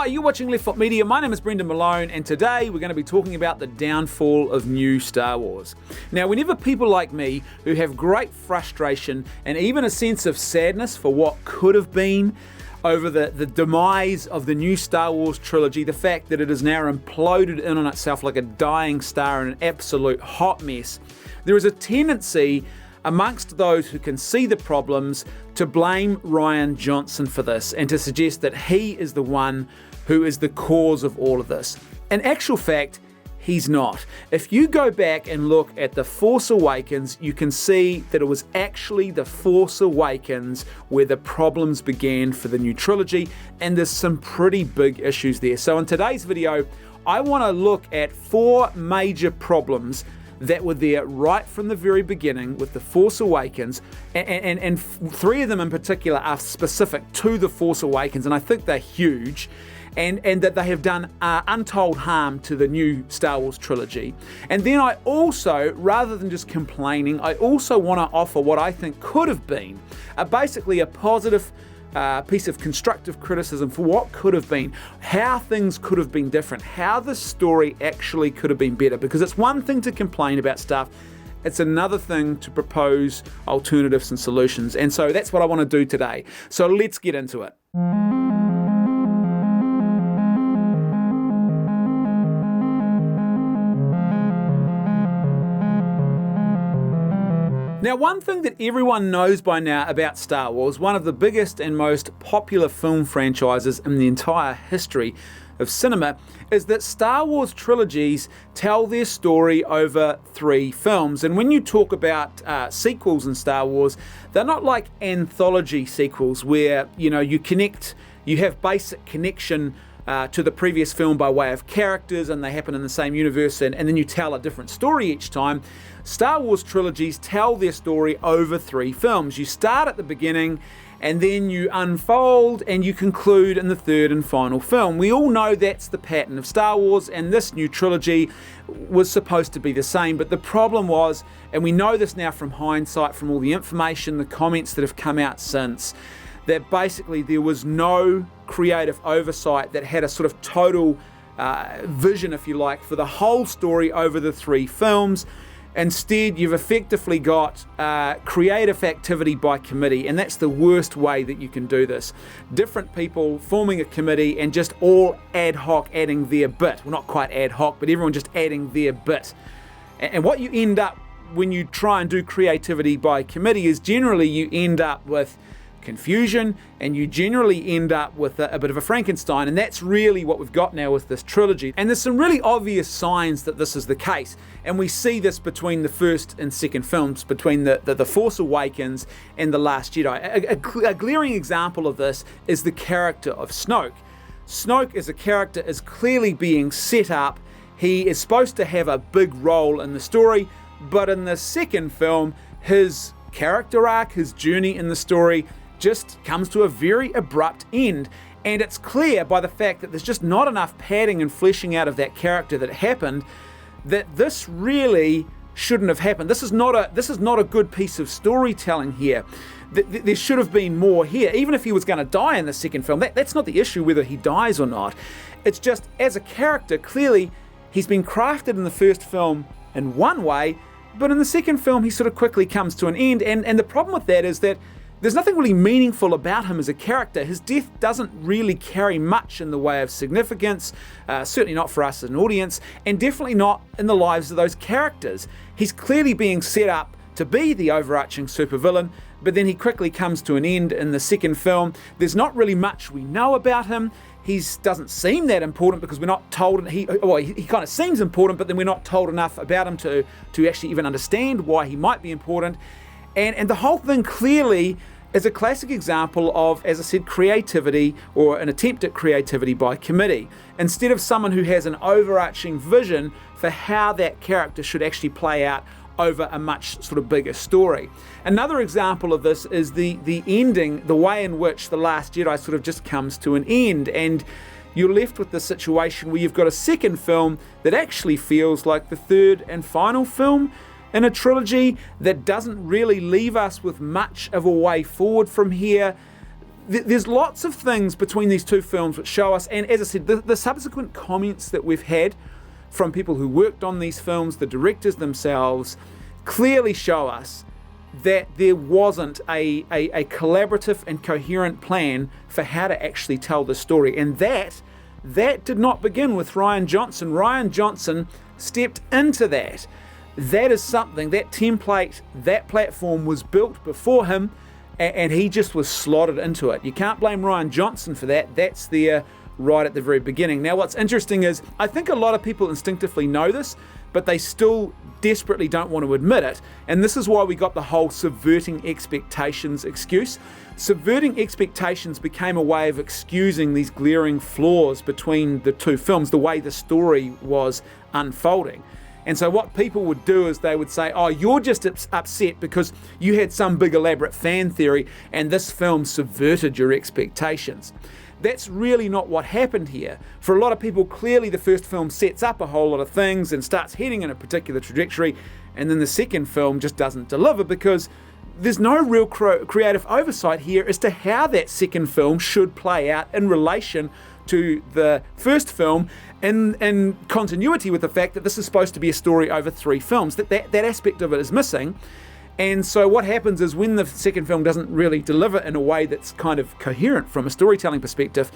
Hi, you're watching Left Foot Media. My name is Brendan Malone, and today we're going to be talking about the downfall of new Star Wars. Now, whenever people like me, who have great frustration and even a sense of sadness for what could have been over the demise of the new Star Wars trilogy, the fact that it is now imploded in on itself like a dying star in an absolute hot mess, there is a tendency amongst those who can see the problems to blame Rian Johnson for this and to suggest that he is the one who is the cause of all of this. In actual fact, he's not. If you go back and look at The Force Awakens, you can see that it was actually The Force Awakens where the problems began for the new trilogy, and there's some pretty big issues there. So in today's video, I want to look at 4 major problems that were there right from the very beginning with The Force Awakens, and 3 of them in particular are specific to The Force Awakens, and I think they're huge, and that they have done untold harm to the new Star Wars trilogy. And then I also, rather than just complaining, I also want to offer what I think could have been basically a positive piece of constructive criticism for what could have been, how things could have been different, how the story actually could have been better. Because it's one thing to complain about stuff, it's another thing to propose alternatives and solutions. And so that's what I want to do today. So let's get into it. Now, one thing that everyone knows by now about Star Wars, one of the biggest and most popular film franchises in the entire history of cinema, is that Star Wars trilogies tell their story over 3 films. And when you talk about sequels in Star Wars, they're not like anthology sequels where, you have basic connection to the previous film by way of characters and they happen in the same universe, and then you tell a different story each time. Star Wars trilogies tell their story over 3 films. You start at the beginning and then you unfold and you conclude in the 3rd and final film. We all know that's the pattern of Star Wars, and this new trilogy was supposed to be the same. But the problem was, and we know this now from hindsight, from all the information, the comments that have come out since, that basically there was no creative oversight that had a sort of total vision, if you like, for the whole story over the 3 films. Instead, you've effectively got creative activity by committee, and that's the worst way that you can do this. Different people forming a committee and just all ad hoc adding their bit. Well, not quite ad hoc, but everyone just adding their bit. And what you end up when you try and do creativity by committee is generally you end up with confusion, and you generally end up with a bit of a Frankenstein, and that's really what we've got now with this trilogy. And there's some really obvious signs that this is the case, and we see this between the first and second films, between the Force Awakens and The Last Jedi. A glaring example of this is the character of Snoke. Snoke as a character is clearly being set up. He is supposed to have a big role in the story, but in the second film, his character arc, his journey in the story, just comes to a very abrupt end, and it's clear by the fact that there's just not enough padding and fleshing out of that character that happened, that this really shouldn't have happened. This is not a good piece of storytelling here. There should have been more here. Even if he was going to die in the second film, that's not the issue, whether he dies or not. It's just, as a character, clearly he's been crafted in the first film in one way, but in the second film he sort of quickly comes to an end, and the problem with that is that there's nothing really meaningful about him as a character. His death doesn't really carry much in the way of significance, certainly not for us as an audience, and definitely not in the lives of those characters. He's clearly being set up to be the overarching supervillain, but then he quickly comes to an end in the second film. There's not really much we know about him. He doesn't seem that important because we're not told. He kind of seems important, but then we're not told enough about him to actually even understand why he might be important. And the whole thing clearly is a classic example of, as I said, creativity, or an attempt at creativity by committee, instead of someone who has an overarching vision for how that character should actually play out over a much sort of bigger story. Another example of this is the ending, the way in which The Last Jedi sort of just comes to an end, and you're left with the situation where you've got a second film that actually feels like the 3rd and final film in a trilogy that doesn't really leave us with much of a way forward from here. There's lots of things between these two films which show us, and as I said, the subsequent comments that we've had from people who worked on these films, the directors themselves, clearly show us that there wasn't a collaborative and coherent plan for how to actually tell the story. And that did not begin with Rian Johnson. Rian Johnson stepped into that. That is something, that template, that platform was built before him, and he just was slotted into it. You can't blame Rian Johnson for that. That's there right at the very beginning. Now, what's interesting is, I think a lot of people instinctively know this, but they still desperately don't want to admit it. And this is why we got the whole subverting expectations excuse. Subverting expectations became a way of excusing these glaring flaws between the two films, the way the story was unfolding. And so what people would do is they would say, oh, you're just upset because you had some big elaborate fan theory and this film subverted your expectations. That's really not what happened here. For a lot of people, clearly the first film sets up a whole lot of things and starts heading in a particular trajectory, and then the second film just doesn't deliver because there's no real creative oversight here as to how that second film should play out in relation to the first film, in continuity with the fact that this is supposed to be a story over 3 films. That aspect of it is missing. And so what happens is when the second film doesn't really deliver in a way that's kind of coherent from a storytelling perspective,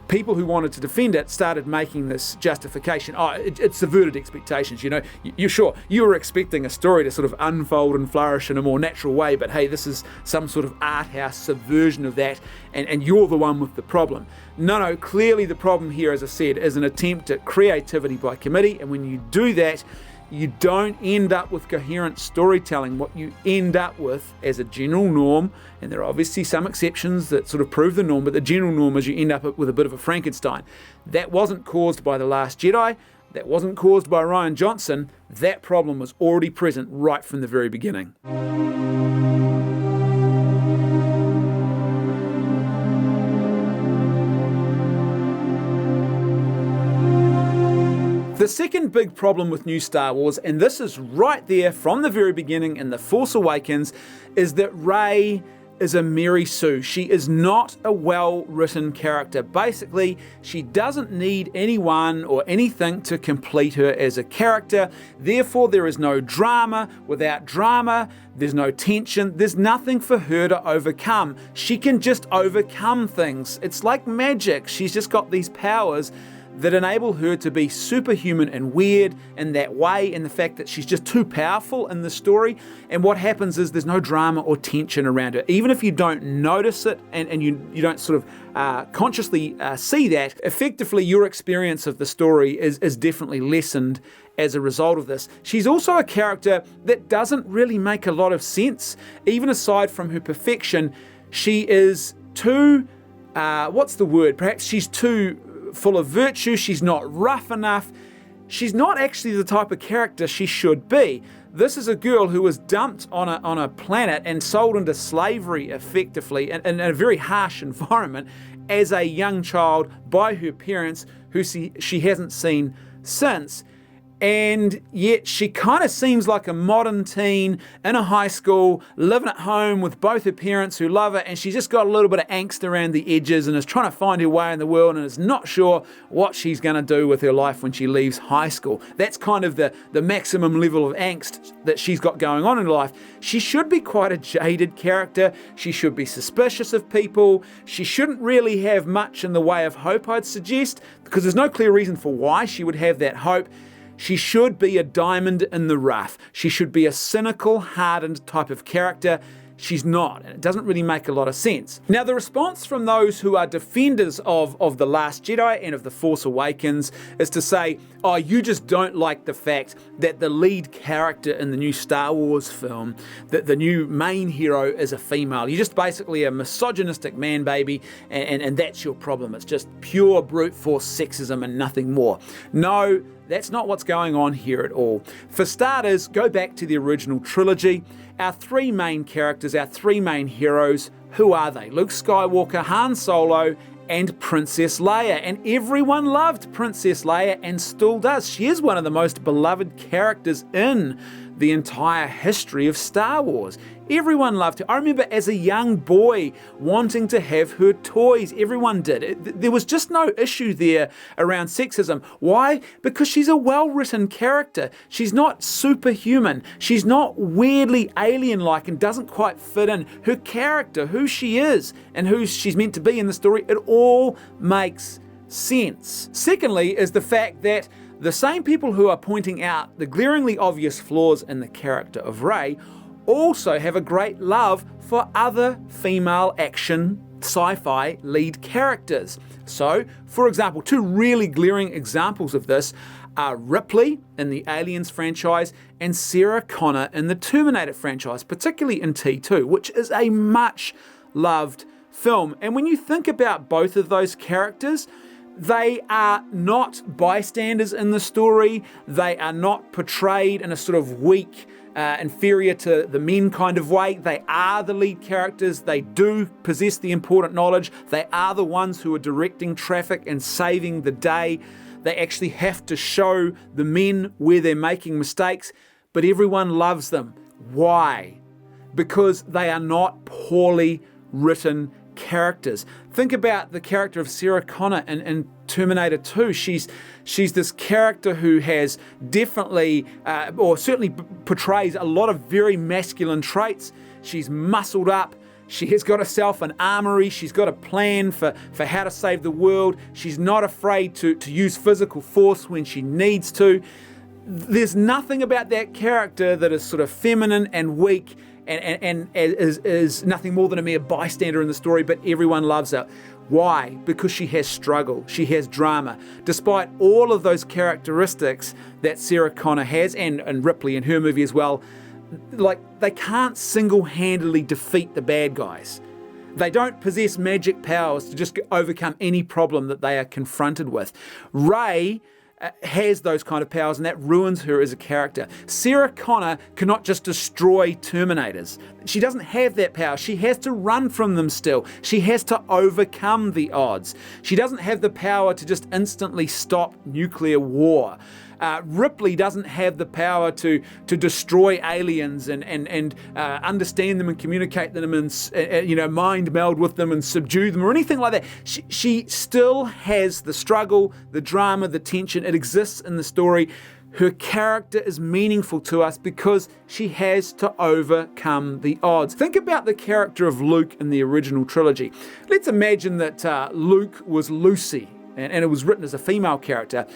people who wanted to defend it started making this justification. Oh, it subverted expectations. You know, you're sure you were expecting a story to sort of unfold and flourish in a more natural way, but hey, this is some sort of art house subversion of that, and you're the one with the problem. No, clearly the problem here, as I said, is an attempt at creativity by committee, and when you do that, you don't end up with coherent storytelling. What you end up with as a general norm, and there are obviously some exceptions that sort of prove the norm, but the general norm is you end up with a bit of a Frankenstein. That wasn't caused by The Last Jedi. That wasn't caused by Rian Johnson. That problem was already present right from the very beginning. The second big problem with new Star Wars, and this is right there from the very beginning in The Force Awakens, is that Rey is a Mary Sue. She is not a well-written character. Basically, she doesn't need anyone or anything to complete her as a character. Therefore, there is no drama. Without drama, there's no tension. There's nothing for her to overcome. She can just overcome things. It's like magic. She's just got these powers that enable her to be superhuman and weird in that way, and the fact that she's just too powerful in the story. And what happens is there's no drama or tension around her. Even if you don't notice it and you don't sort of consciously see that, effectively your experience of the story is definitely lessened as a result of this. She's also a character that doesn't really make a lot of sense. Even aside from her perfection, she is too, perhaps she's too full of virtue. She's not rough enough. She's not actually the type of character she should be. This is a girl who was dumped on a planet and sold into slavery effectively in a very harsh environment as a young child by her parents who she hasn't seen since. And yet she kind of seems like a modern teen in a high school, living at home with both her parents who love her, and she's just got a little bit of angst around the edges and is trying to find her way in the world and is not sure what she's going to do with her life when she leaves high school. That's kind of the maximum level of angst that she's got going on in her life. She should be quite a jaded character. She should be suspicious of people. She shouldn't really have much in the way of hope, I'd suggest, because there's no clear reason for why she would have that hope. She should be a diamond in the rough. She should be a cynical, hardened type of character. She's not, and it doesn't really make a lot of sense. Now, the response from those who are defenders of The Last Jedi and of The Force Awakens is to say, oh, you just don't like the fact that the lead character in the new Star Wars film, that the new main hero is a female. You're just basically a misogynistic man baby, and that's your problem. It's just pure brute force sexism and nothing more. No, that's not what's going on here at all. For starters, go back to the original trilogy. Our 3 main characters, our 3 main heroes, who are they? Luke Skywalker, Han Solo, and Princess Leia. And everyone loved Princess Leia and still does. She is one of the most beloved characters in the entire history of Star Wars. Everyone loved her. I remember as a young boy wanting to have her toys. Everyone did. There was just no issue there around sexism. Why? Because she's a well-written character. She's not superhuman. She's not weirdly alien-like and doesn't quite fit in. Her character, who she is and who she's meant to be in the story, it all makes sense. Secondly is the fact that the same people who are pointing out the glaringly obvious flaws in the character of Rey also have a great love for other female action sci-fi lead characters. So, for example, two really glaring examples of this are Ripley in the Aliens franchise and Sarah Connor in the Terminator franchise, particularly in T2, which is a much loved film. And when you think about both of those characters, they are not bystanders in the story. They are not portrayed in a sort of weak, inferior to the men kind of way. They are the lead characters. They do possess the important knowledge. They are the ones who are directing traffic and saving the day. They actually have to show the men where they're making mistakes, but everyone loves them. Why? Because they are not poorly written characters. Think about the character of Sarah Connor in Terminator 2. She's this character who has definitely, or certainly portrays a lot of very masculine traits. She's muscled up. She has got herself an armory. She's got a plan for how to save the world. She's not afraid to use physical force when she needs to. There's nothing about that character that is sort of feminine and weak and is nothing more than a mere bystander in the story, but everyone loves her. Why? Because she has struggle, she has drama. Despite all of those characteristics that Sarah Connor has, and Ripley in her movie as well, like, they can't single-handedly defeat the bad guys. They don't possess magic powers to just overcome any problem that they are confronted with. Rey has those kind of powers, and that ruins her as a character. Sarah Connor cannot just destroy Terminators. She doesn't have that power. She has to run from them still. She has to overcome the odds. She doesn't have the power to just instantly stop nuclear war. Ripley doesn't have the power to destroy aliens and understand them and communicate them and mind meld with them and subdue them or anything like that. She still has the struggle, the drama, the tension. It exists in the story. Her character is meaningful to us because she has to overcome the odds. Think about the character of Luke in the original trilogy. Let's imagine that Luke was Lucy and it was written as a female character.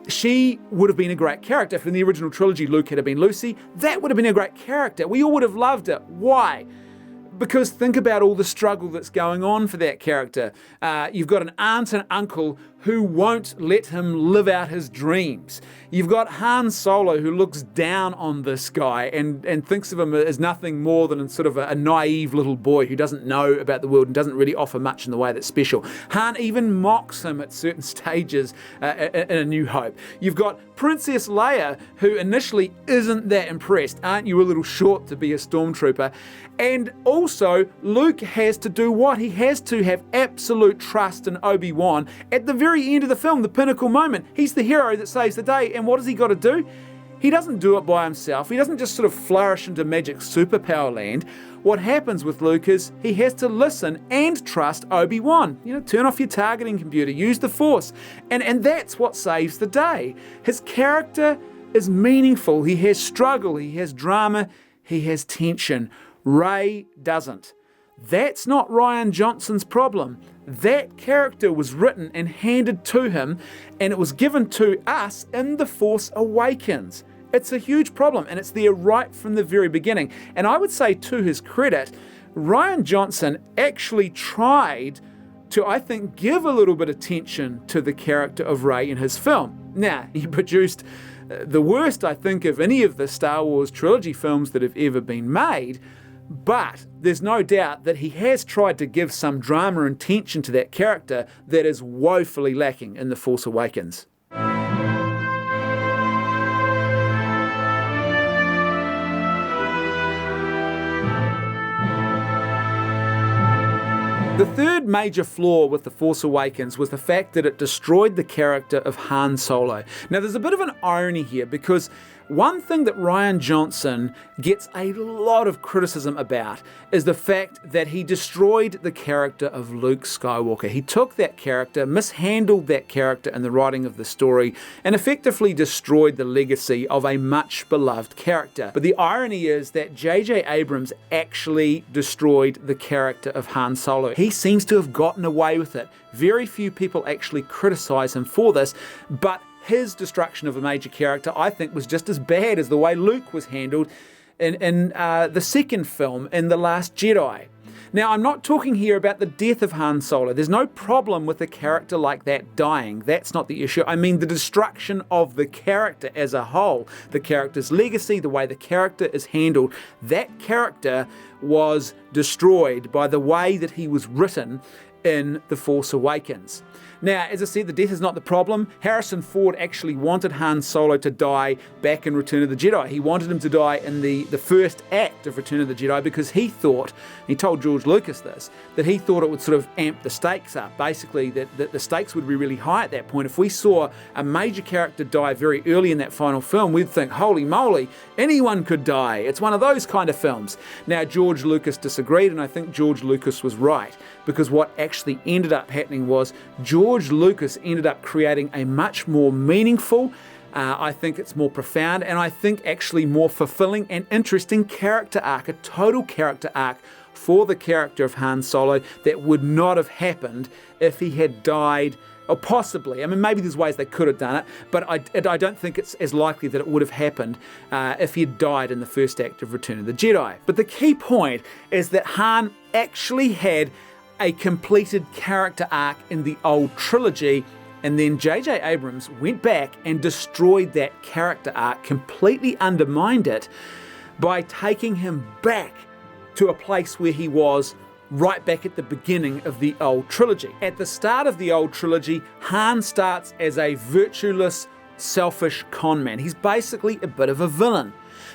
She would have been a great character. If in the original trilogy Luke had been Lucy, that would have been a great character. We all would have loved it. Why? Because think about all the struggle that's going on for that character. You've got an aunt and uncle who won't let him live out his dreams. You've got Han Solo who looks down on this guy and thinks of him as nothing more than sort of a naive little boy who doesn't know about the world and doesn't really offer much in the way that's special. Han even mocks him at certain stages in A New Hope. You've got Princess Leia, who initially isn't that impressed. Aren't you a little short to be a stormtrooper? And also, Luke has to do what? He has to have absolute trust in Obi-Wan at the very end of the film, the pinnacle moment. He's the hero that saves the day, and what has he got to do? He doesn't do it by himself. He doesn't just sort of flourish into magic superpower land. What happens with Luke is he has to listen and trust Obi-Wan. Turn off your targeting computer, use the Force, and that's what saves the day. His character is meaningful. He has struggle, he has drama, he has tension. Rey doesn't. That's not Rian Johnson's problem. That character was written and handed to him, and it was given to us in The Force Awakens. It's a huge problem, and it's there right from the very beginning. And I would say, to his credit, Rian Johnson actually tried to, I think, give a little bit of attention to the character of Rey in his film. Now, he produced the worst, I think, of any of the Star Wars trilogy films that have ever been made. But there's no doubt that he has tried to give some drama and tension to that character that is woefully lacking in The Force Awakens. The third major flaw with The Force Awakens was the fact that it destroyed the character of Han Solo. Now, there's a bit of an irony here because One thing that Rian Johnson gets a lot of criticism about is the fact that he destroyed the character of Luke Skywalker. He took that character, mishandled that character in the writing of the story, and effectively destroyed the legacy of a much beloved character. But the irony is that J.J. Abrams actually destroyed the character of Han Solo. He seems to have gotten away with it. Very few people actually criticize him for this, but his destruction of a major character, I think, was just as bad as the way Luke was handled in the second film, in The Last Jedi. Now, I'm not talking here about the death of Han Solo. There's no problem with a character like that dying. That's not the issue. I mean the destruction of the character as a whole. The character's legacy, the way the character is handled. That character was destroyed by the way that he was written in The Force Awakens. Now, as I said, the death is not the problem. Harrison Ford actually wanted Han Solo to die back in Return of the Jedi. He wanted him to die in the first act of Return of the Jedi because he thought, he told George Lucas this, that he thought it would sort of amp the stakes up. Basically, that the stakes would be really high at that point. If we saw a major character die very early in that final film, we'd think, holy moly, anyone could die. It's one of those kind of films. Now, George Lucas disagreed, and I think George Lucas was right, because what actually ended up happening was George Lucas ended up creating a much more meaningful, I think it's more profound, and I think actually more fulfilling and interesting character arc, a total character arc for the character of Han Solo that would not have happened if he had died, or possibly, I mean, maybe there's ways they could have done it, but I don't think it's as likely that it would have happened if he had died in the first act of Return of the Jedi. But the key point is that Han actually had a completed character arc in the old trilogy, and then J.J. Abrams went back and destroyed that character arc, completely undermined it by taking him back to a place where he was right back at the beginning of the old trilogy. At the start of the old trilogy, Han starts as a virtueless, selfish con man. He's basically a bit of a villain.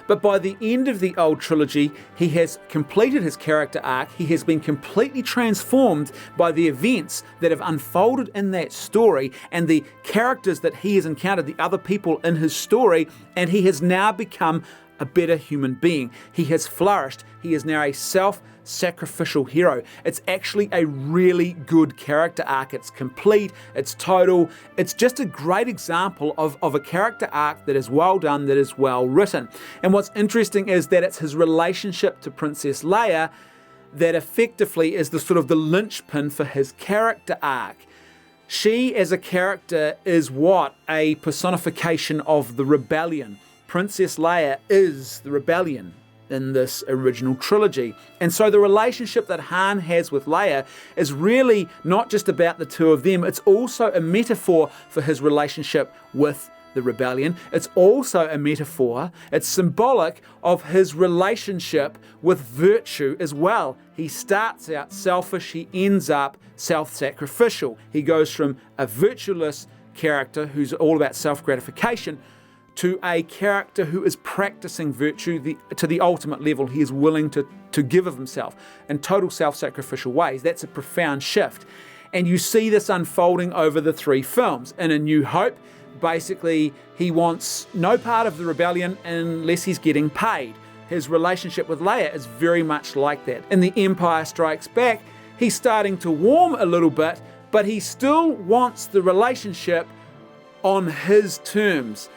But by the end of the old trilogy, he has completed his character arc. He has been completely transformed by the events that have unfolded in that story and the characters that he has encountered, the other people in his story, and he has now become a better human being. He has flourished. He is now a self-sacrificial hero. It's actually a really good character arc. It's complete, it's total, it's just a great example of a character arc that is well done, that is well written. And what's interesting is that it's his relationship to Princess Leia that effectively is the sort of the linchpin for his character arc. She as a character is what? A personification of the rebellion. Princess Leia is the rebellion in this original trilogy. And so the relationship that Han has with Leia is really not just about the two of them, it's also a metaphor for his relationship with the rebellion. It's also a metaphor, it's symbolic of his relationship with virtue as well. He starts out selfish, he ends up self-sacrificial. He goes from a virtueless character who's all about self-gratification to a character who is practicing virtue to the ultimate level. He is willing to give of himself in total self-sacrificial ways. That's a profound shift. And you see this unfolding over the three films. In A New Hope, basically, he wants no part of the rebellion unless he's getting paid. His relationship with Leia is very much like that. In The Empire Strikes Back, he's starting to warm a little bit, but he still wants the relationship on his terms.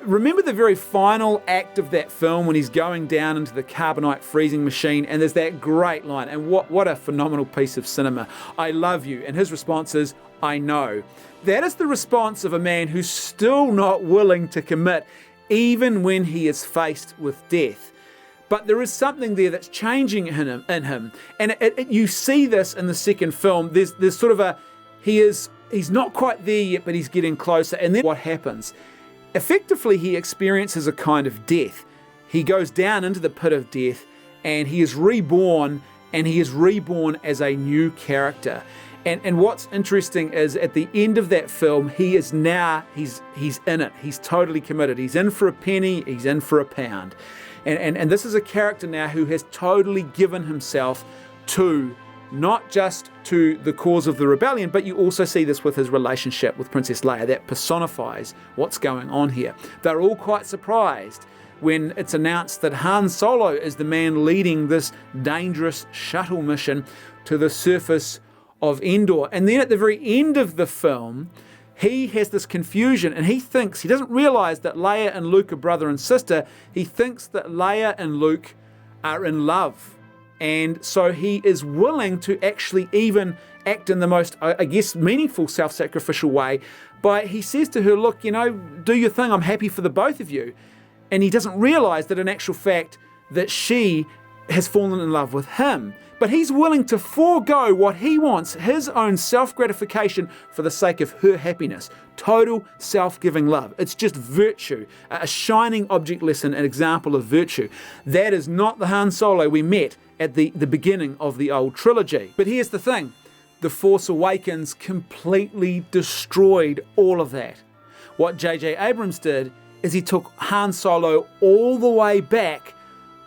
Remember the very final act of that film when he's going down into the carbonite freezing machine and there's that great line, and what a phenomenal piece of cinema. I love you. And his response is, I know. That is the response of a man who's still not willing to commit even when he is faced with death. But there is something there that's changing in him. And you see this in the second film. There's sort of he's not quite there yet, but he's getting closer. And then what happens? Effectively, he experiences a kind of death. He goes down into the pit of death and he is reborn, and he is reborn as a new character. And what's interesting is at the end of that film, he is now, he's in it. He's totally committed. He's in for a penny, he's in for a pound. And this is a character now who has totally given himself to not just to the cause of the rebellion, but you also see this with his relationship with Princess Leia. That personifies what's going on here. They're all quite surprised when it's announced that Han Solo is the man leading this dangerous shuttle mission to the surface of Endor. And then at the very end of the film, he has this confusion and he doesn't realize that Leia and Luke are brother and sister. He thinks that Leia and Luke are in love. And so he is willing to actually even act in the most, I guess, meaningful self-sacrificial way. But he says to her, look, do your thing. I'm happy for the both of you. And he doesn't realize that in actual fact that she has fallen in love with him. But he's willing to forego what he wants, his own self-gratification, for the sake of her happiness. Total self-giving love. It's just virtue, a shining object lesson, an example of virtue. That is not the Han Solo we met at the beginning of the old trilogy. But here's the thing. The Force Awakens completely destroyed all of that. What J.J. Abrams did is he took Han Solo all the way back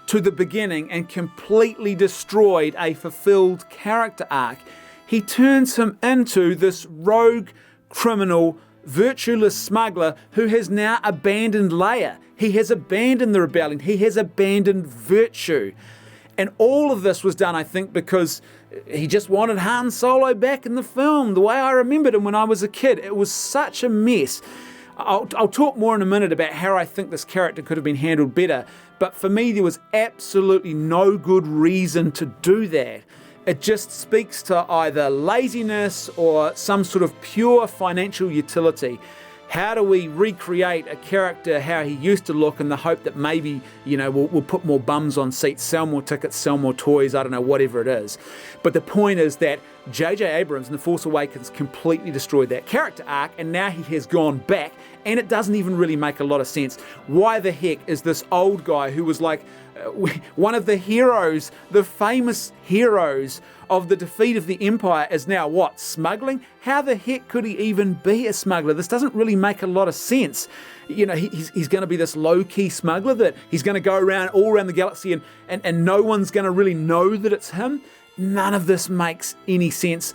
to the beginning and completely destroyed a fulfilled character arc. He turns him into this rogue, criminal, virtueless smuggler who has now abandoned Leia. He has abandoned the rebellion. He has abandoned virtue. And all of this was done, I think, because he just wanted Han Solo back in the film, the way I remembered him when I was a kid. It was such a mess. I'll talk more in a minute about how I think this character could have been handled better, but for me there was absolutely no good reason to do that. It just speaks to either laziness or some sort of pure financial utility. How do we recreate a character how he used to look in the hope that maybe, we'll put more bums on seats, sell more tickets, sell more toys, I don't know, whatever it is. But the point is that J.J. Abrams in The Force Awakens completely destroyed that character arc, and now he has gone back, and it doesn't even really make a lot of sense. Why the heck is this old guy who was like one of the heroes, the famous heroes of the defeat of the Empire, is now what, smuggling? How the heck could he even be a smuggler? This doesn't really make a lot of sense. He's going to be this low-key smuggler that he's going to go around all around the galaxy and no one's going to really know that it's him. None of this makes any sense.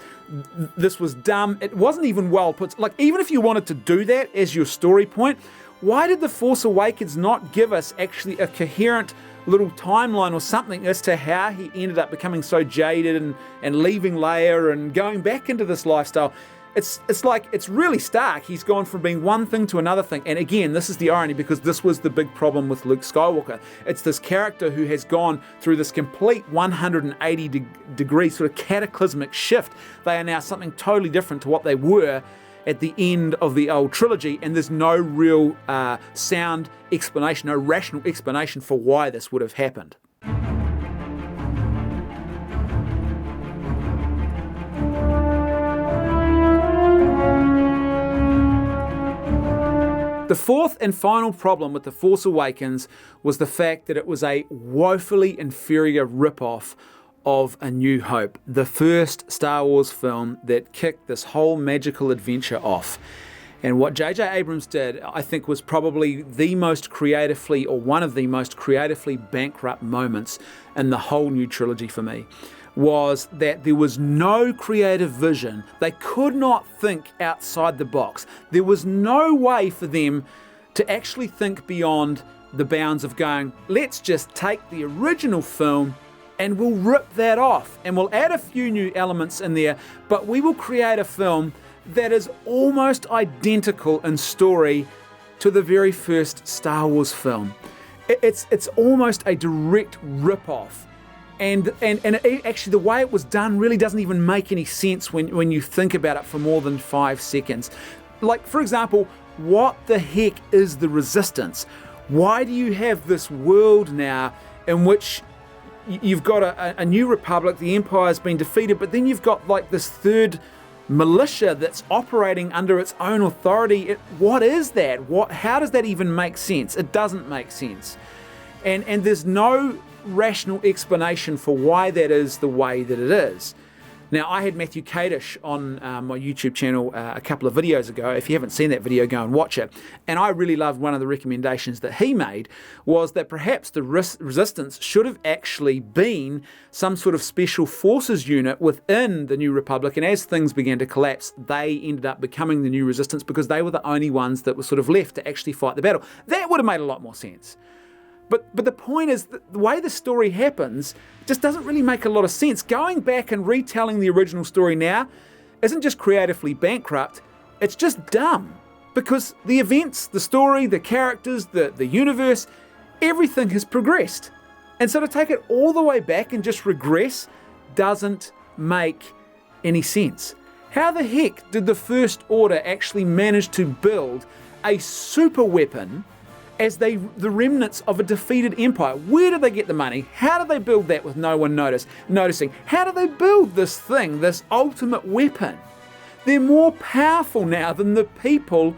This was dumb. It wasn't even well put. Like, even if you wanted to do that as your story point, why did The Force Awakens not give us actually a coherent little timeline or something as to how he ended up becoming so jaded and leaving Leia and going back into this lifestyle? It's really stark. He's gone from being one thing to another thing. And again, this is the irony, because this was the big problem with Luke Skywalker. It's this character who has gone through this complete 180 degree sort of cataclysmic shift. They are now something totally different to what they were at the end of the old trilogy, and there's no real sound explanation, no rational explanation for why this would have happened. The fourth and final problem with The Force Awakens was the fact that it was a woefully inferior rip-off of A New Hope, the first Star Wars film that kicked this whole magical adventure off. And what J.J. Abrams did, I think, was probably the most creatively, or one of the most creatively bankrupt moments in the whole new trilogy for me, was that there was no creative vision. They could not think outside the box. There was no way for them to actually think beyond the bounds of going, let's just take the original film and we'll rip that off and we'll add a few new elements in there, but we will create a film that is almost identical in story to the very first Star Wars film. It's almost a direct rip-off. And actually the way it was done really doesn't even make any sense when you think about it for more than 5 seconds. Like, for example, what the heck is the Resistance? Why do you have this world now in which you've got a new republic, the Empire's been defeated, but then you've got like this third militia that's operating under its own authority? What is that? How does that even make sense? It doesn't make sense. And there's no rational explanation for why that is the way that it is. Now, I had Matthew Kadish on my YouTube channel a couple of videos ago. If you haven't seen that video, go and watch it. And I really loved one of the recommendations that he made was that perhaps the resistance should have actually been some sort of special forces unit within the New Republic. And as things began to collapse, they ended up becoming the new resistance because they were the only ones that were sort of left to actually fight the battle. That would have made a lot more sense. But the point is that the way the story happens just doesn't really make a lot of sense. Going back and retelling the original story now isn't just creatively bankrupt, it's just dumb. Because the events, the story, the characters, the universe, everything has progressed. And so to take it all the way back and just regress doesn't make any sense. How the heck did the First Order actually manage to build a super weapon as the remnants of a defeated empire? Where did they get the money? How did they build that with no one noticing? How did they build this thing, this ultimate weapon? They're more powerful now than the people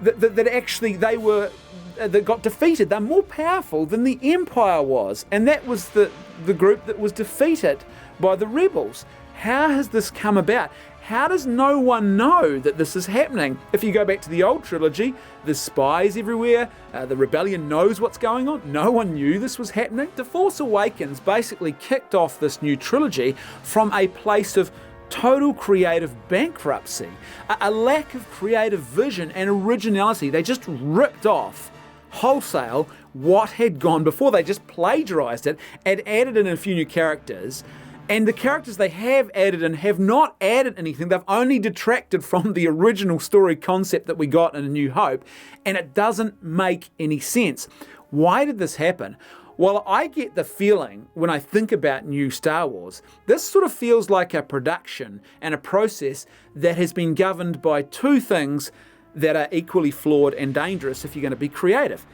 that actually that got defeated. They're more powerful than the empire was, and that was the group that was defeated by the rebels. How has this come about? How does no one know that this is happening? If you go back to the old trilogy, there's spies everywhere, the rebellion knows what's going on, no one knew this was happening. The Force Awakens basically kicked off this new trilogy from a place of total creative bankruptcy, a lack of creative vision and originality. They just ripped off wholesale what had gone before. They just plagiarized it and added in a few new characters. And the characters they have added in have not added anything. They've only detracted from the original story concept that we got in A New Hope, and it doesn't make any sense. Why did this happen? Well, I get the feeling when I think about new Star Wars, this sort of feels like a production and a process that has been governed by two things that are equally flawed and dangerous if you're going to be creative.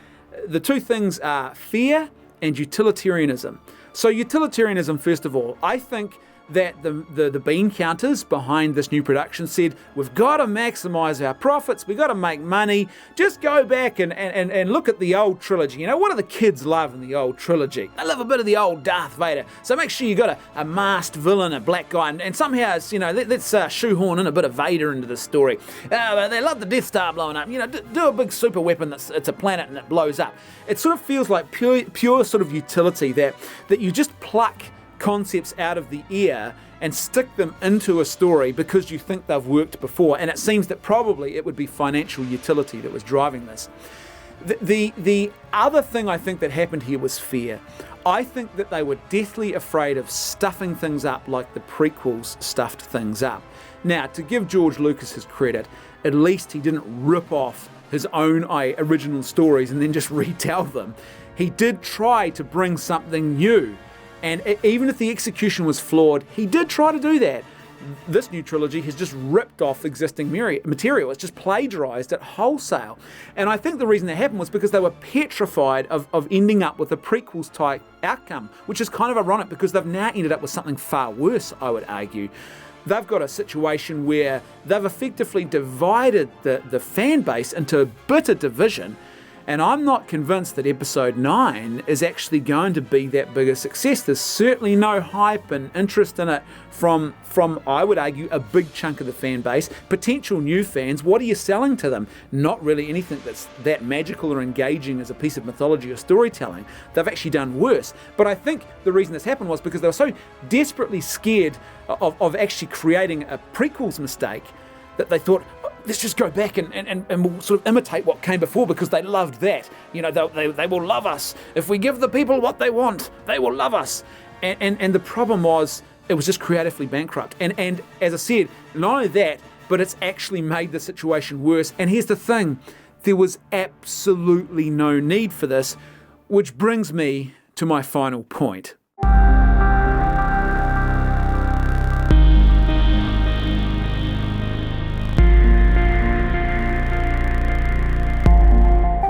The two things are fear and utilitarianism. So utilitarianism, first of all, I think that the bean counters behind this new production said, we've got to maximize our profits, we've got to make money, just go back and look at the old trilogy. You know, what do the kids love in the old trilogy? They love a bit of the old Darth Vader. So make sure you got a masked villain, a black guy, and somehow, it's, you know, let's shoehorn in a bit of Vader into the story. They love the Death Star blowing up. You know, do a big super weapon it's a planet and it blows up. It sort of feels like pure sort of utility that you just pluck concepts out of the air and stick them into a story because you think they've worked before, and it seems that probably it would be financial utility that was driving this. The other thing I think that happened here was fear. I think that they were deathly afraid of stuffing things up like the prequels stuffed things up. Now, to give George Lucas his credit, at least he didn't rip off his own original stories and then just retell them. He did try to bring something new. And even if the execution was flawed, he did try to do that. This new trilogy has just ripped off existing material. It's just plagiarized it wholesale. And I think the reason that happened was because they were petrified of ending up with a prequels type outcome, which is kind of ironic because they've now ended up with something far worse, I would argue. They've got a situation where they've effectively divided the fan base into a bitter division. And I'm not convinced that episode 9 is actually going to be that big a success. There's certainly no hype and interest in it from I would argue, a big chunk of the fan base. Potential new fans, what are you selling to them? Not really anything that's that magical or engaging as a piece of mythology or storytelling. They've actually done worse. But I think the reason this happened was because they were so desperately scared of actually creating a prequels mistake that they thought, let's just go back and we'll sort of imitate what came before because they loved that. You know, they will love us. If we give the people what they want, they will love us. And the problem was, it was just creatively bankrupt. And as I said, not only that, but it's actually made the situation worse. And here's the thing, there was absolutely no need for this, which brings me to my final point.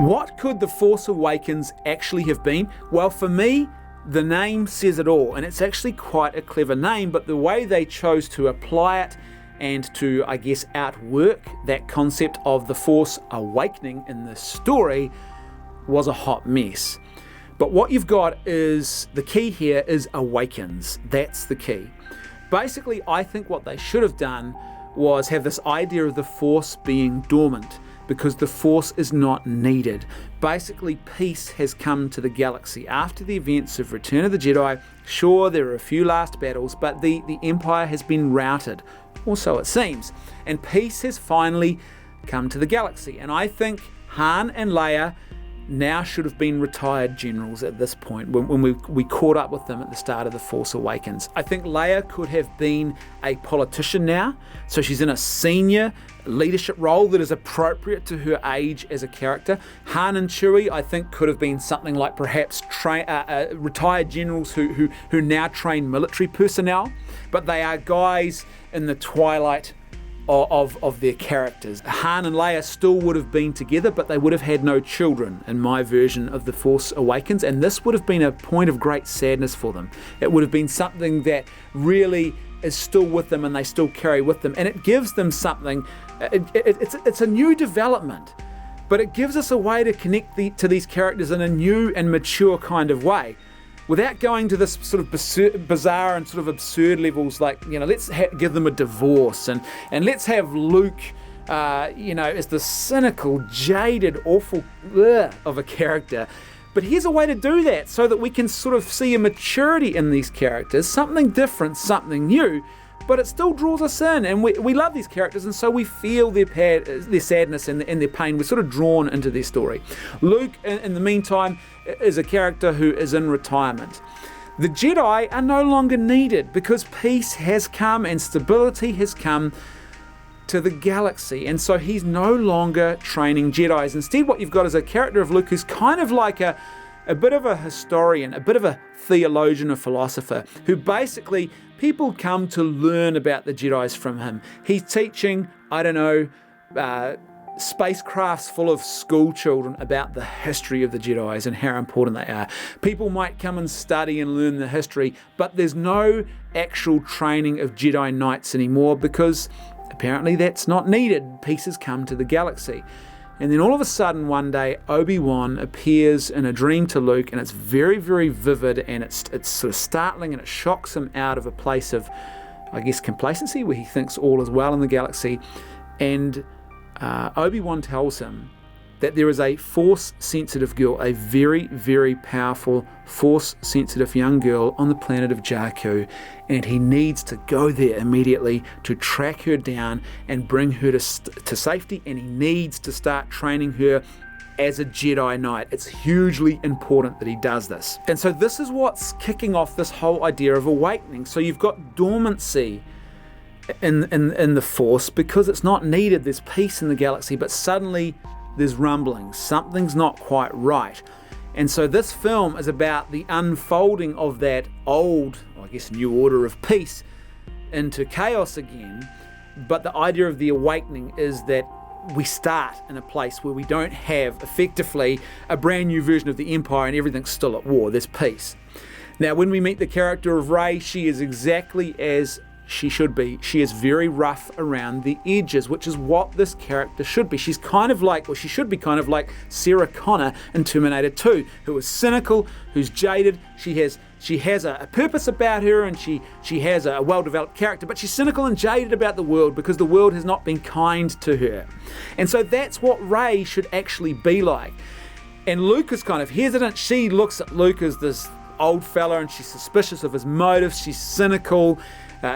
What could The Force Awakens actually have been? Well, for me, the name says it all, and it's actually quite a clever name, but the way they chose to apply it and to, I guess, outwork that concept of the Force awakening in the story was a hot mess. But what you've got is, the key here is Awakens. That's the key. Basically, I think what they should have done was have this idea of the Force being dormant, because the Force is not needed. Basically, peace has come to the galaxy. After the events of Return of the Jedi, sure, there are a few last battles, but the Empire has been routed, or so it seems, and peace has finally come to the galaxy. And I think Han and Leia now should have been retired generals at this point, when we caught up with them at the start of The Force Awakens. I think Leia could have been a politician now, so she's in a senior leadership role that is appropriate to her age as a character. Han and Chewie, I think, could have been something like perhaps retired generals who now train military personnel, but they are guys in the twilight of their characters. Han and Leia still would have been together, but they would have had no children in my version of The Force Awakens, and this would have been a point of great sadness for them. It would have been something that really is still with them and they still carry with them, and it gives them something. It's a new development, but it gives us a way to connect to these characters in a new and mature kind of way, without going to this sort of bizarre and sort of absurd levels, like, let's give them a divorce, and let's have Luke, as the cynical, jaded, awful of a character. But here's a way to do that, so that we can sort of see a maturity in these characters, something different, something new, but it still draws us in, and we love these characters, and so we feel their sadness and their pain. We're sort of drawn into their story. Luke, in the meantime, is a character who is in retirement. The Jedi are no longer needed, because peace has come and stability has come to the galaxy, and so he's no longer training Jedis. Instead, what you've got is a character of Luke who's kind of like a bit of a historian, a bit of a theologian or philosopher, who basically people come to learn about the Jedis from him. He's teaching, spacecrafts full of school children about the history of the Jedis and how important they are. People might come and study and learn the history, but there's no actual training of Jedi Knights anymore, because apparently that's not needed. Peace has come to the galaxy. And then all of a sudden one day Obi-Wan appears in a dream to Luke, and it's very, very vivid, and it's sort of startling, and it shocks him out of a place of, complacency, where he thinks all is well in the galaxy. And Obi-Wan tells him that there is a Force-sensitive girl, a very, very powerful Force-sensitive young girl on the planet of Jakku, and he needs to go there immediately to track her down and bring her to safety, and he needs to start training her as a Jedi Knight. It's hugely important that he does this. And so this is what's kicking off this whole idea of awakening. So you've got dormancy in the Force because it's not needed. There's peace in the galaxy, but suddenly there's rumblings. Something's not quite right. And so this film is about the unfolding of that old, new order of peace into chaos again. But the idea of the awakening is that we start in a place where we don't have effectively a brand new version of the Empire and everything's still at war. There's peace. Now, when we meet the character of Rey, she is exactly as she should be. She is very rough around the edges, which is what this character should be. She's kind of like, or she should be kind of like Sarah Connor in Terminator 2, who is cynical, who's jaded. She has a purpose about her, and she has a well-developed character, but she's cynical and jaded about the world because the world has not been kind to her. And so that's what Rey should actually be like. And Luke is kind of hesitant. She looks at Luke as this old fella, and she's suspicious of his motives. She's cynical.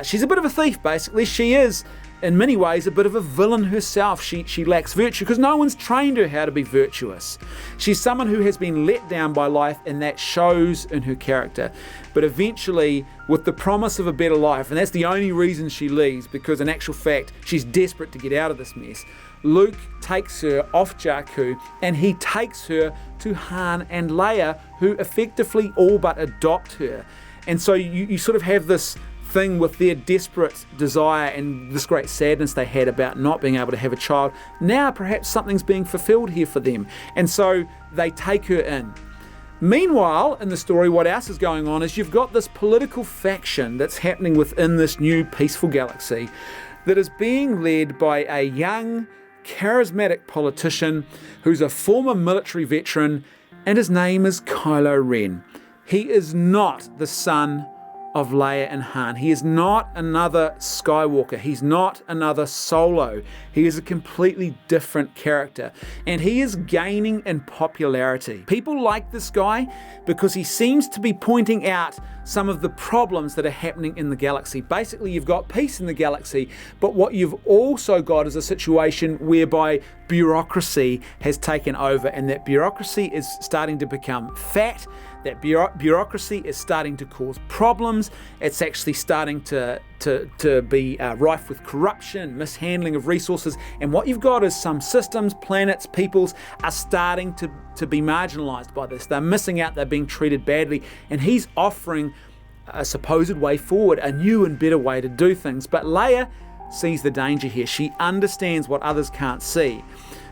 She's a bit of a thief, basically. She is, in many ways, a bit of a villain herself. She lacks virtue because no one's trained her how to be virtuous. She's someone who has been let down by life, and that shows in her character. But eventually, with the promise of a better life, and that's the only reason she leaves, because in actual fact, she's desperate to get out of this mess, Luke takes her off Jakku, and he takes her to Han and Leia, who effectively all but adopt her. And so you sort of have this thing with their desperate desire and this great sadness they had about not being able to have a child. Now perhaps something's being fulfilled here for them, and so they take her in. Meanwhile, in the story, what else is going on is you've got this political faction that's happening within this new peaceful galaxy that is being led by a young, charismatic politician who's a former military veteran, and his name is Kylo Ren. He is not the son of Leia and Han. He is not another Skywalker. He's not another Solo. He is a completely different character, and he is gaining in popularity. People like this guy because he seems to be pointing out some of the problems that are happening in the galaxy. Basically, you've got peace in the galaxy, but what you've also got is a situation whereby bureaucracy has taken over, and that bureaucracy is starting to become fat. That bureaucracy is starting to cause problems. It's actually starting to be rife with corruption, mishandling of resources. And what you've got is some systems, planets, peoples are starting to be marginalized by this. They're missing out. They're being treated badly. And he's offering a supposed way forward, a new and better way to do things. But Leia sees the danger here. She understands what others can't see,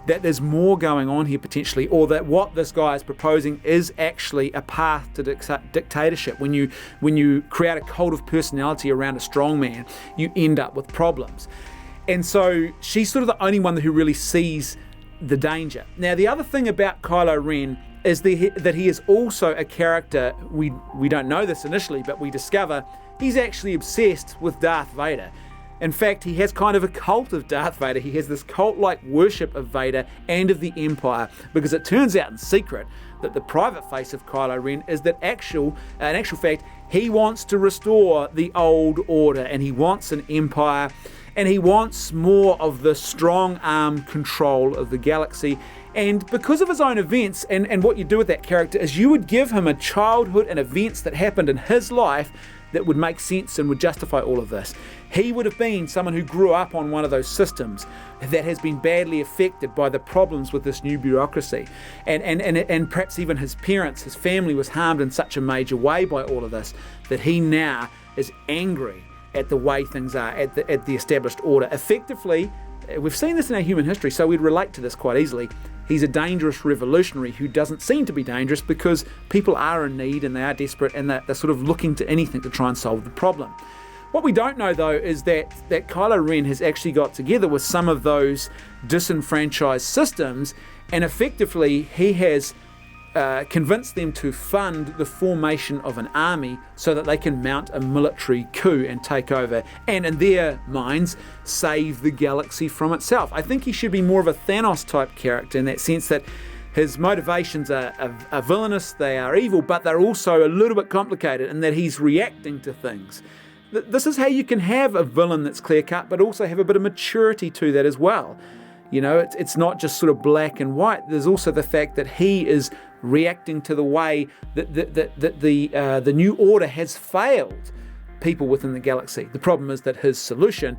that there's more going on here potentially, or that what this guy is proposing is actually a path to dictatorship. When you create a cult of personality around a strong man, you end up with problems. And so she's sort of the only one who really sees the danger. Now, the other thing about Kylo Ren is that he is also a character, we don't know this initially, but we discover he's actually obsessed with Darth Vader. In fact, he has kind of a cult of Darth Vader. He has this cult-like worship of Vader and of the Empire, because it turns out in secret that the private face of Kylo Ren is that in actual fact, he wants to restore the old order, and he wants an empire, and he wants more of the strong arm control of the galaxy. And because of his own events, and what you do with that character is you would give him a childhood and events that happened in his life that would make sense and would justify all of this. He would have been someone who grew up on one of those systems that has been badly affected by the problems with this new bureaucracy. And perhaps even his parents, his family was harmed in such a major way by all of this that he now is angry at the way things are, at the established order. Effectively, we've seen this in our human history, so we'd relate to this quite easily. He's a dangerous revolutionary who doesn't seem to be dangerous because people are in need and they are desperate, and they're sort of looking to anything to try and solve the problem. What we don't know, though, is that Kylo Ren has actually got together with some of those disenfranchised systems, and effectively he has convinced them to fund the formation of an army so that they can mount a military coup and take over, and in their minds save the galaxy from itself. I think he should be more of a Thanos type character in that sense, that his motivations are villainous, they are evil, but they're also a little bit complicated in that he's reacting to things. This is how you can have a villain that's clear-cut, but also have a bit of maturity to that as well. You know, it's not just sort of black and white. There's also the fact that he is reacting to the way that the new order has failed people within the galaxy. The problem is that his solution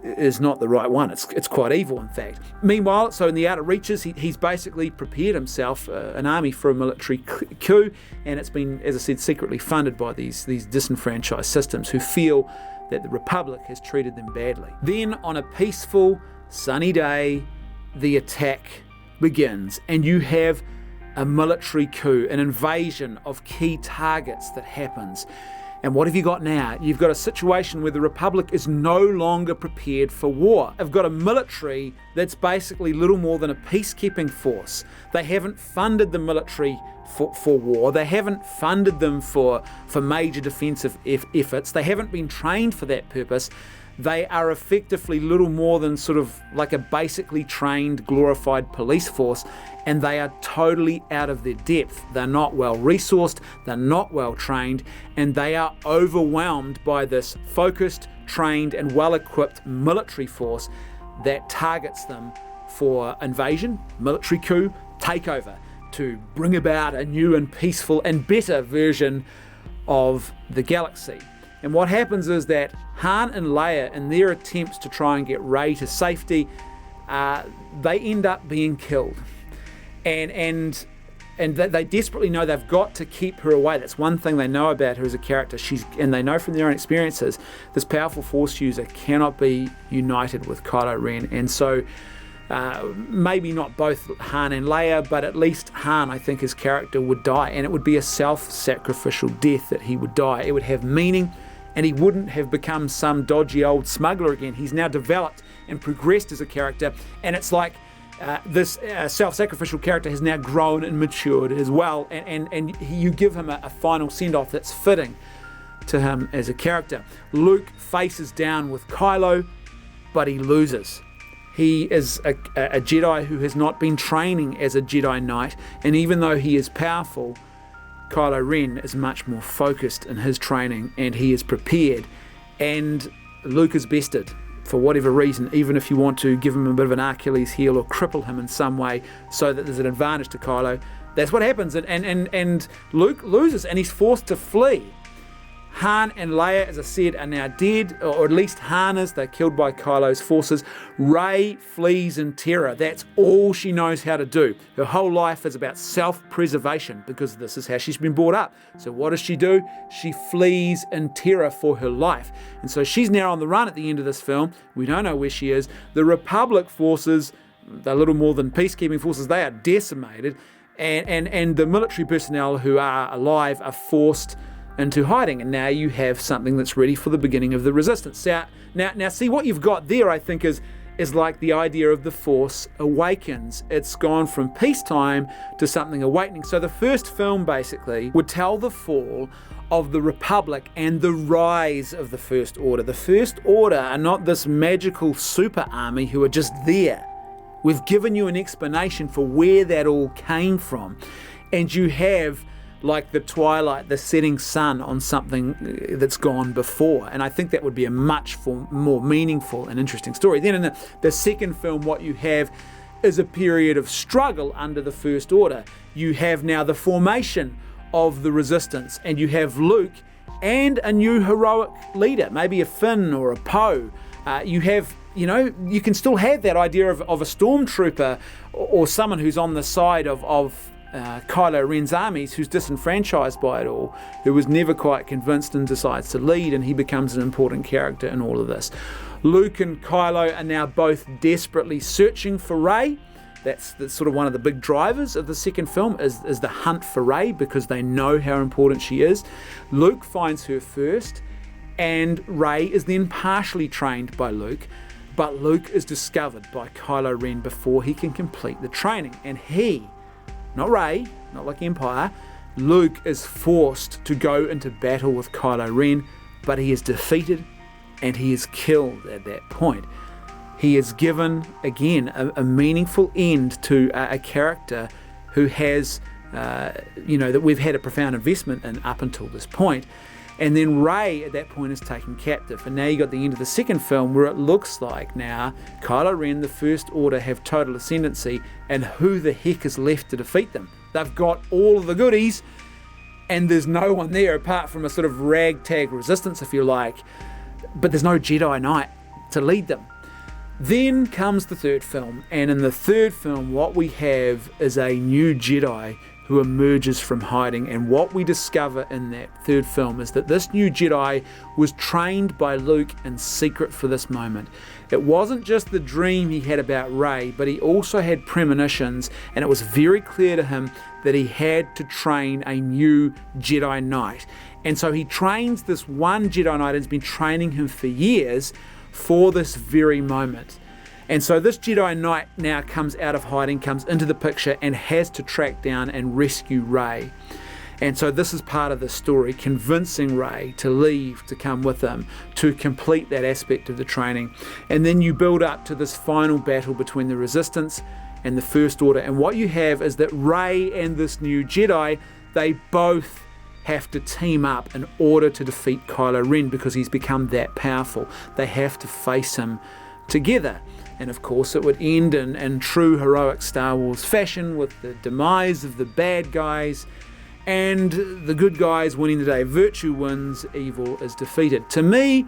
is not the right one. It's quite evil, in fact. Meanwhile, so in the outer reaches, he's basically prepared himself an army for a military coup, and it's been, as I said, secretly funded by these disenfranchised systems who feel that the Republic has treated them badly. Then, on a peaceful, sunny day, the attack begins, and you have a military coup, an invasion of key targets that happens. And what have you got now? You've got a situation where the Republic is no longer prepared for war. They've got a military that's basically little more than a peacekeeping force. They haven't funded the military for war. They haven't funded them for major defensive efforts. They haven't been trained for that purpose. They are effectively little more than sort of like a basically trained, glorified police force, and they are totally out of their depth. They're not well resourced, they're not well trained, and they are overwhelmed by this focused, trained, and well-equipped military force that targets them for invasion, military coup, takeover, to bring about a new and peaceful and better version of the galaxy. And what happens is that Han and Leia, in their attempts to try and get Rey to safety, they end up being killed. And they desperately know they've got to keep her away. That's one thing they know about her as a character. And they know from their own experiences, this powerful Force user cannot be united with Kylo Ren. And so maybe not both Han and Leia, but at least Han, I think his character would die. And it would be a self-sacrificial death that he would die. It would have meaning, and he wouldn't have become some dodgy old smuggler again. He's now developed and progressed as a character, and it's like this self-sacrificial character has now grown and matured as well, and you give him a final send-off that's fitting to him as a character. Luke faces down with Kylo, but he loses. He is a Jedi who has not been training as a Jedi Knight, and even though he is powerful, Kylo Ren is much more focused in his training, and he is prepared, and Luke is bested for whatever reason, even if you want to give him a bit of an Achilles heel or cripple him in some way so that there's an advantage to Kylo. That's what happens, and Luke loses, and he's forced to flee. Han and Leia, as I said, are now dead, or at least Han is. They're killed by Kylo's forces. Rey flees in terror. That's all she knows how to do. Her whole life is about self-preservation because this is how she's been brought up. So what does she do? She flees in terror for her life. And so she's now on the run at the end of this film. We don't know where she is. The Republic forces, they're little more than peacekeeping forces, they are decimated. And the military personnel who are alive are forced into hiding, and now you have something that's ready for the beginning of the Resistance. Now see what you've got there, I think, is like the idea of the Force Awakens. It's gone from peacetime to something awakening. So the first film basically would tell the fall of the Republic and the rise of the First Order. The First Order are not this magical super army who are just there. We've given you an explanation for where that all came from, and you have like the twilight, the setting sun on something that's gone before. And I think that would be a much more meaningful and interesting story. Then in the second film, what you have is a period of struggle under the First Order. You have now the formation of the Resistance, and you have Luke and a new heroic leader, maybe a Finn or a Poe. You have, you can still have that idea of a stormtrooper or someone who's on the side of Kylo Ren's armies, who's disenfranchised by it all, who was never quite convinced and decides to lead, and he becomes an important character in all of this. Luke and Kylo are now both desperately searching for Rey. That's sort of one of the big drivers of the second film is the hunt for Rey, because they know how important she is. Luke finds her first, and Rey is then partially trained by Luke, but Luke is discovered by Kylo Ren before he can complete the training, and not Rey, not like Empire, Luke is forced to go into battle with Kylo Ren, but he is defeated and he is killed at that point. He is given, again, a meaningful end to a character who has, that we've had a profound investment in up until this point. And then Rey at that point is taken captive. And now you got the end of the second film where it looks like now Kylo Ren, the First Order, have total ascendancy, and who the heck is left to defeat them? They've got all of the goodies, and there's no one there apart from a sort of ragtag resistance, if you like. But there's no Jedi Knight to lead them. Then comes the third film, and in the third film what we have is a new Jedi who emerges from hiding, and what we discover in that third film is that this new Jedi was trained by Luke in secret for this moment. It wasn't just the dream he had about Rey, but he also had premonitions, and it was very clear to him that he had to train a new Jedi Knight. And so he trains this one Jedi Knight and has been training him for years for this very moment. And so this Jedi Knight now comes out of hiding, comes into the picture, and has to track down and rescue Rey. And so this is part of the story, convincing Rey to leave, to come with him, to complete that aspect of the training. And then you build up to this final battle between the Resistance and the First Order. And what you have is that Rey and this new Jedi, they both have to team up in order to defeat Kylo Ren, because he's become that powerful. They have to face him together. And of course it would end in true heroic Star Wars fashion, with the demise of the bad guys and the good guys winning the day. Virtue wins, evil is defeated. To me,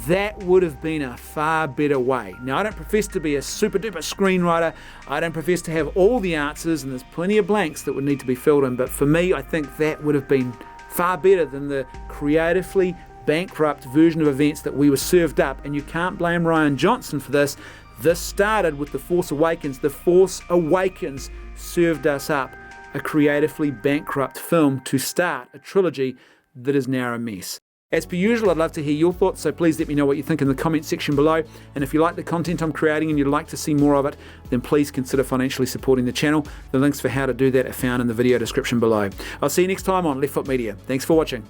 that would have been a far better way. Now, I don't profess to be a super duper screenwriter. I don't profess to have all the answers, and there's plenty of blanks that would need to be filled in. But for me, I think that would have been far better than the creatively bankrupt version of events that we were served up. And you can't blame Rian Johnson for this. This started with The Force Awakens. The Force Awakens served us up a creatively bankrupt film to start a trilogy that is now a mess. As per usual, I'd love to hear your thoughts, so please let me know what you think in the comment section below. And if you like the content I'm creating and you'd like to see more of it, then please consider financially supporting the channel. The links for how to do that are found in the video description below. I'll see you next time on Left Foot Media. Thanks for watching.